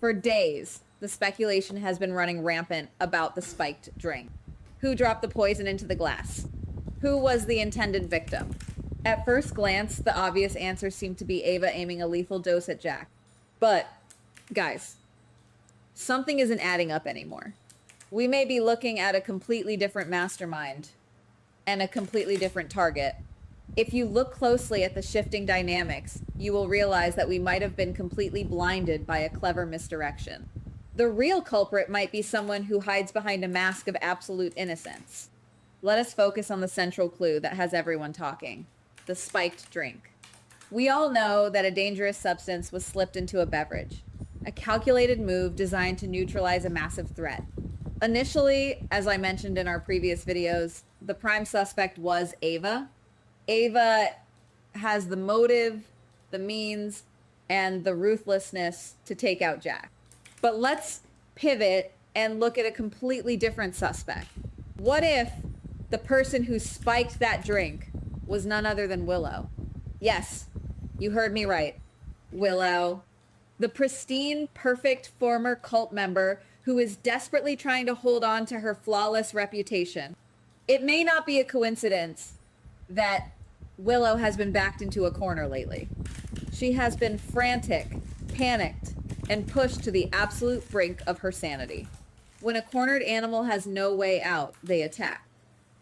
For days, the speculation has been running rampant about the spiked drink. Who dropped the poison into the glass? Who was the intended victim? At first glance, the obvious answer seemed to be Ava aiming a lethal dose at Jack. But, guys, something isn't adding up anymore. We may be looking at a completely different mastermind and a completely different target. If you look closely at the shifting dynamics, you will realize that we might have been completely blinded by a clever misdirection. The real culprit might be someone who hides behind a mask of absolute innocence. Let us focus on the central clue that has everyone talking: the spiked drink. We all know that a dangerous substance was slipped into a beverage, a calculated move designed to neutralize a massive threat. Initially, as I mentioned in our previous videos, the prime suspect was Ava. Ava has the motive, the means, and the ruthlessness to take out Jack. But let's pivot and look at a completely different suspect. What if the person who spiked that drink was none other than Willow? Yes, you heard me right. Willow. The pristine, perfect former cult member who is desperately trying to hold on to her flawless reputation. It may not be a coincidence that Willow has been backed into a corner lately. She has been frantic, panicked, and pushed to the absolute brink of her sanity. When a cornered animal has no way out, they attack.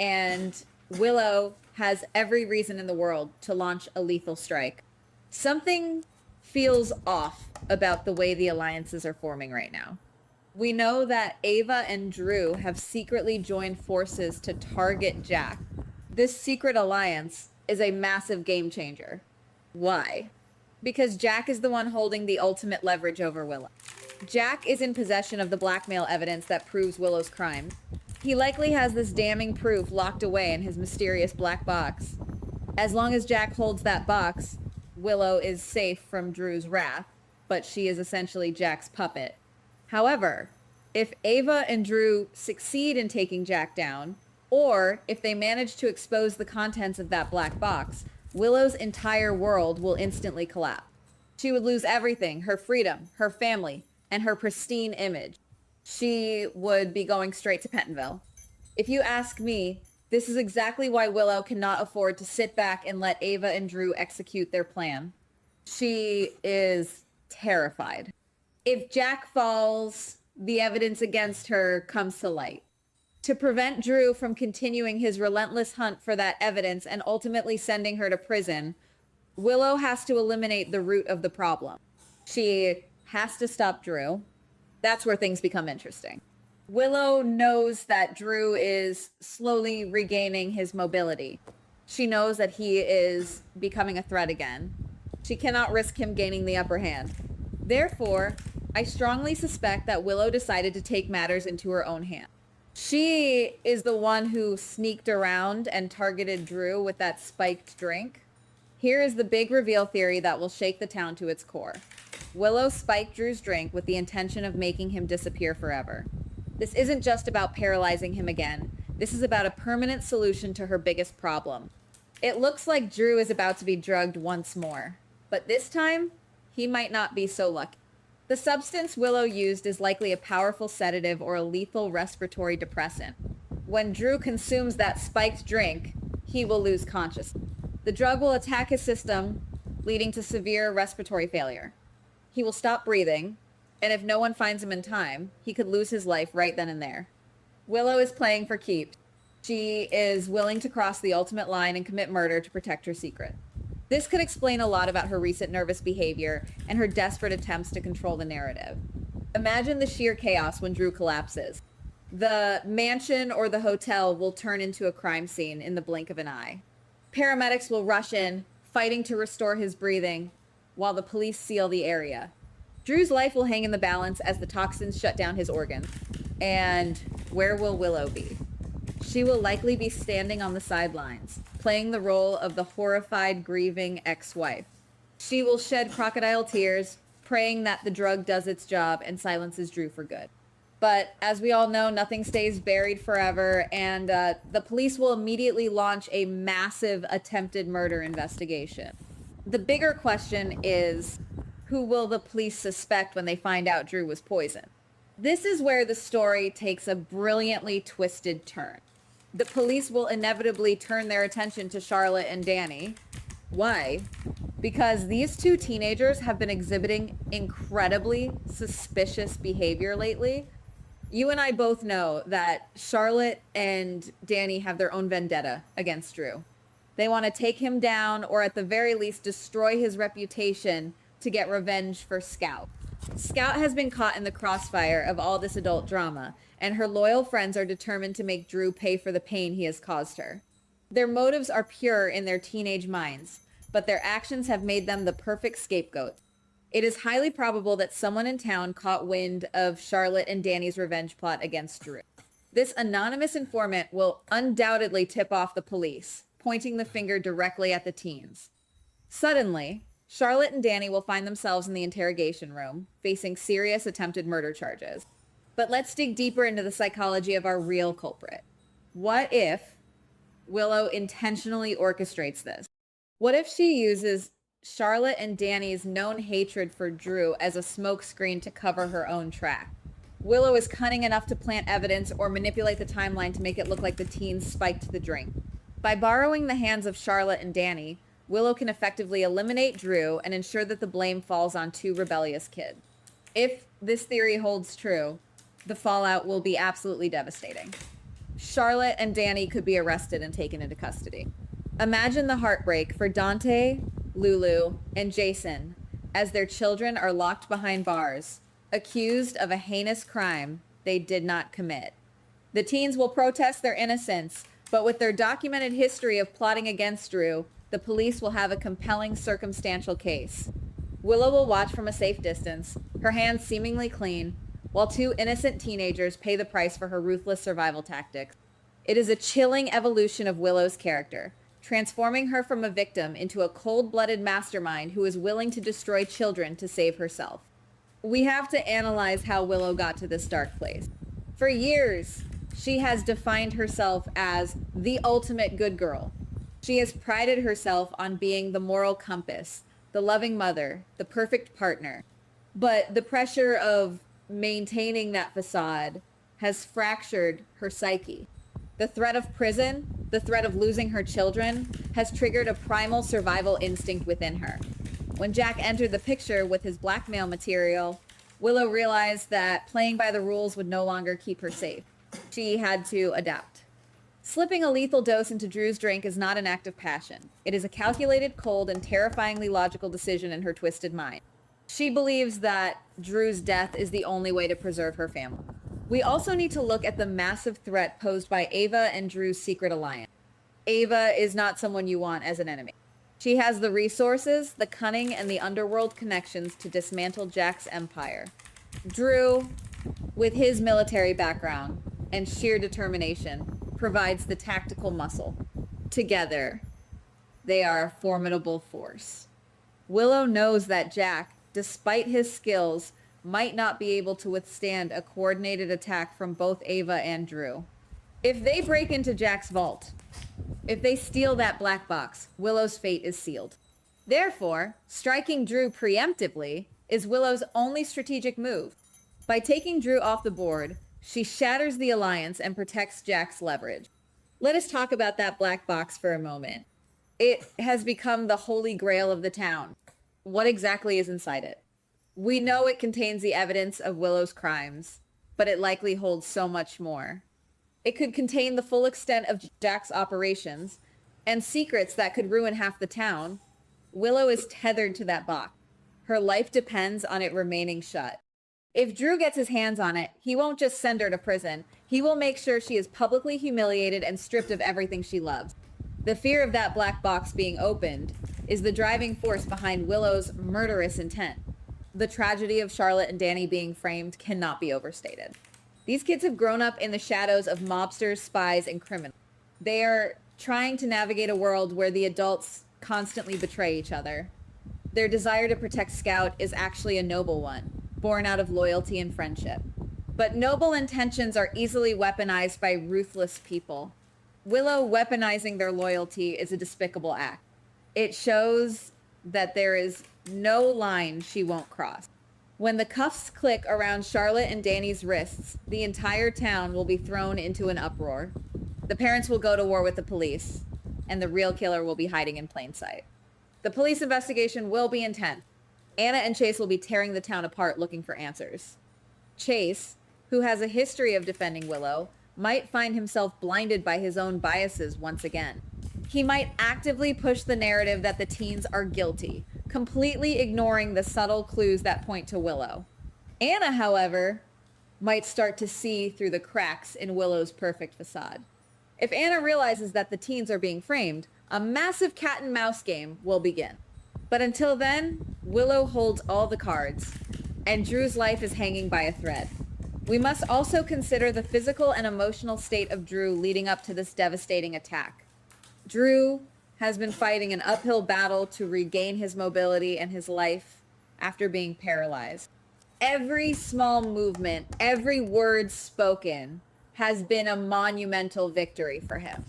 And Willow has every reason in the world to launch a lethal strike. Something feels off about the way the alliances are forming right now. We know that Ava and Drew have secretly joined forces to target Jack. This secret alliance is a massive game changer. Why? Because Jack is the one holding the ultimate leverage over Willow. Jack is in possession of the blackmail evidence that proves Willow's crime. He likely has this damning proof locked away in his mysterious black box. As long as Jack holds that box, Willow is safe from Drew's wrath, but she is essentially Jack's puppet. However, if Ava and Drew succeed in taking Jack down, or if they manage to expose the contents of that black box, Willow's entire world will instantly collapse. She would lose everything: her freedom, her family, and her pristine image. She would be going straight to Pentonville. If you ask me, this is exactly why Willow cannot afford to sit back and let Ava and Drew execute their plan. She is terrified. If Jack falls, the evidence against her comes to light. To prevent Drew from continuing his relentless hunt for that evidence and ultimately sending her to prison, Willow has to eliminate the root of the problem. She has to stop Drew. That's where things become interesting. Willow knows that Drew is slowly regaining his mobility. She knows that he is becoming a threat again. She cannot risk him gaining the upper hand. Therefore, I strongly suspect that Willow decided to take matters into her own hands. She is the one who sneaked around and targeted Drew with that spiked drink. Here is the big reveal theory that will shake the town to its core. Willow spiked Drew's drink with the intention of making him disappear forever. This isn't just about paralyzing him again. This is about a permanent solution to her biggest problem. It looks like Drew is about to be drugged once more, but this time, he might not be so lucky. The substance Willow used is likely a powerful sedative or a lethal respiratory depressant. When Drew consumes that spiked drink, he will lose consciousness. The drug will attack his system, leading to severe respiratory failure. He will stop breathing, and if no one finds him in time, he could lose his life right then and there. Willow is playing for keeps. She is willing to cross the ultimate line and commit murder to protect her secret. This could explain a lot about her recent nervous behavior and her desperate attempts to control the narrative. Imagine the sheer chaos when Drew collapses. The mansion or the hotel will turn into a crime scene in the blink of an eye. Paramedics will rush in, fighting to restore his breathing, while the police seal the area. Drew's life will hang in the balance as the toxins shut down his organs. And where will Willow be? She will likely be standing on the sidelines, playing the role of the horrified, grieving ex-wife. She will shed crocodile tears, praying that the drug does its job and silences Drew for good. But as we all know, nothing stays buried forever, and the police will immediately launch a massive attempted murder investigation. The bigger question is, Who will the police suspect when they find out Drew was poisoned? This is where the story takes a brilliantly twisted turn. The police will inevitably turn their attention to Charlotte and Danny. Why? Because these two teenagers have been exhibiting incredibly suspicious behavior lately. You and I both know that Charlotte and Danny have their own vendetta against Drew. They want to take him down, or at the very least destroy his reputation to get revenge for Scout. Scout has been caught in the crossfire of all this adult drama, and her loyal friends are determined to make Drew pay for the pain he has caused her. Their motives are pure in their teenage minds, but their actions have made them the perfect scapegoat. It is highly probable that someone in town caught wind of Charlotte and Danny's revenge plot against Drew. This anonymous informant will undoubtedly tip off the police, pointing the finger directly at the teens. Suddenly, Charlotte and Danny will find themselves in the interrogation room, facing serious attempted murder charges. But let's dig deeper into the psychology of our real culprit. What if Willow intentionally orchestrates this? What if she uses Charlotte and Danny's known hatred for Drew as a smokescreen to cover her own track? Willow is cunning enough to plant evidence or manipulate the timeline to make it look like the teens spiked the drink. By borrowing the hands of Charlotte and Danny, Willow can effectively eliminate Drew and ensure that the blame falls on two rebellious kids. If this theory holds true, the fallout will be absolutely devastating. Charlotte and Danny could be arrested and taken into custody. Imagine the heartbreak for Dante, Lulu, and Jason as their children are locked behind bars, accused of a heinous crime they did not commit. The teens will protest their innocence, but with their documented history of plotting against Drew, the police will have a compelling circumstantial case. Willow will watch from a safe distance, her hands seemingly clean, while two innocent teenagers pay the price for her ruthless survival tactics. It is a chilling evolution of Willow's character, transforming her from a victim into a cold-blooded mastermind who is willing to destroy children to save herself. We have to analyze how Willow got to this dark place. For years, she has defined herself as the ultimate good girl. She has prided herself on being the moral compass, the loving mother, the perfect partner. But the pressure of maintaining that facade has fractured her psyche. The threat of prison, the threat of losing her children, has triggered a primal survival instinct within her. When Jack entered the picture with his blackmail material, Willow realized that playing by the rules would no longer keep her safe. She had to adapt. Slipping a lethal dose into Drew's drink is not an act of passion. It is a calculated, cold, and terrifyingly logical decision in her twisted mind. She believes that Drew's death is the only way to preserve her family. We also need to look at the massive threat posed by Ava and Drew's secret alliance. Ava is not someone you want as an enemy. She has the resources, the cunning, and the underworld connections to dismantle Jack's empire. Drew, with his military background and sheer determination, provides the tactical muscle. Together, they are a formidable force. Willow knows that Jack, despite his skills, might not be able to withstand a coordinated attack from both Ava and Drew. If they break into Jack's vault, if they steal that black box, Willow's fate is sealed. Therefore, striking Drew preemptively is Willow's only strategic move. By taking Drew off the board, she shatters the alliance and protects Jack's leverage. Let us talk about that black box for a moment. It has become the holy grail of the town. What exactly is inside it? We know it contains the evidence of Willow's crimes, but it likely holds so much more. It could contain the full extent of Jack's operations and secrets that could ruin half the town. Willow is tethered to that box. Her life depends on it remaining shut. If Drew gets his hands on it, he won't just send her to prison. He will make sure she is publicly humiliated and stripped of everything she loves. The fear of that black box being opened is the driving force behind Willow's murderous intent. The tragedy of Charlotte and Danny being framed cannot be overstated. These kids have grown up in the shadows of mobsters, spies, and criminals. They are trying to navigate a world where the adults constantly betray each other. Their desire to protect Scout is actually a noble one, born out of loyalty and friendship. But noble intentions are easily weaponized by ruthless people. Willow weaponizing their loyalty is a despicable act. It shows that there is No line she won't cross. When the cuffs click around Charlotte and Danny's wrists, the entire town will be thrown into an uproar. The parents will go to war with the police, and the real killer will be hiding in plain sight. The police investigation will be intense. Anna and Chase will be tearing the town apart looking for answers. Chase, who has a history of defending Willow, might find himself blinded by his own biases once again. He might actively push the narrative that the teens are guilty, completely ignoring the subtle clues that point to Willow. Anna, however, might start to see through the cracks in Willow's perfect facade. If Anna realizes that the teens are being framed, a massive cat and mouse game will begin. But until then, Willow holds all the cards, and Drew's life is hanging by a thread. We must also consider the physical and emotional state of Drew leading up to this devastating attack. Drew has been fighting an uphill battle to regain his mobility and his life after being paralyzed. Every small movement, every word spoken has been a monumental victory for him.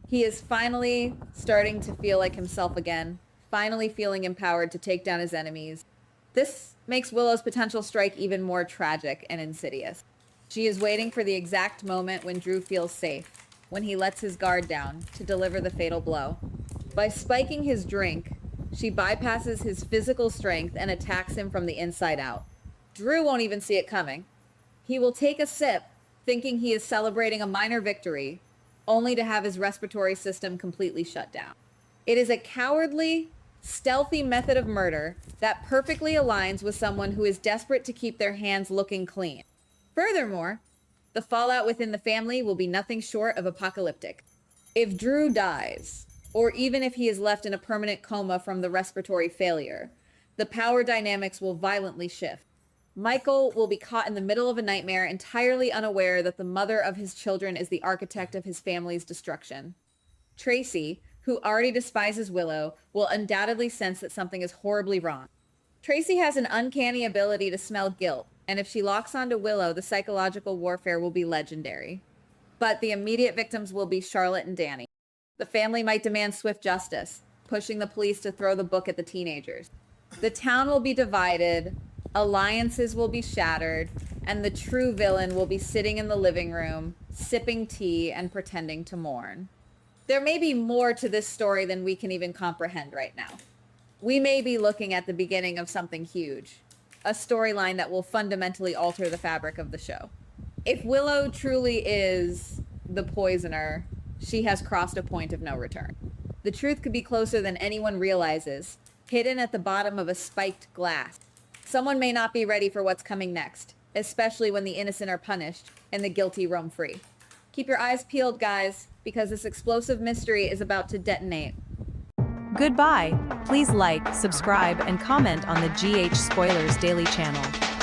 He is finally starting to feel like himself again, finally feeling empowered to take down his enemies. This makes Willow's potential strike even more tragic and insidious. She is waiting for the exact moment when Drew feels safe, when he lets his guard down to deliver the fatal blow. By spiking his drink, she bypasses his physical strength and attacks him from the inside out. Drew won't even see it coming. He will take a sip, thinking he is celebrating a minor victory, only to have his respiratory system completely shut down. It is a cowardly, stealthy method of murder that perfectly aligns with someone who is desperate to keep their hands looking clean. Furthermore, the fallout within the family will be nothing short of apocalyptic. If Drew dies, or even if he is left in a permanent coma from the respiratory failure, the power dynamics will violently shift. Michael will be caught in the middle of a nightmare, entirely unaware that the mother of his children is the architect of his family's destruction. Tracy, who already despises Willow, will undoubtedly sense that something is horribly wrong. Tracy has an uncanny ability to smell guilt, and if she locks onto Willow, the psychological warfare will be legendary. But the immediate victims will be Charlotte and Danny. The family might demand swift justice, pushing the police to throw the book at the teenagers. The town will be divided, alliances will be shattered, and the true villain will be sitting in the living room, sipping tea and pretending to mourn. There may be more to this story than we can even comprehend right now. We may be looking at the beginning of something huge, a storyline that will fundamentally alter the fabric of the show. If Willow truly is the poisoner, she has crossed a point of no return. The truth could be closer than anyone realizes, hidden at the bottom of a spiked glass. Someone may not be ready for what's coming next, especially when the innocent are punished and the guilty roam free. Keep your eyes peeled, guys, because this explosive mystery is about to detonate. Goodbye. Please like, subscribe, and comment on the GH Spoilers Daily channel.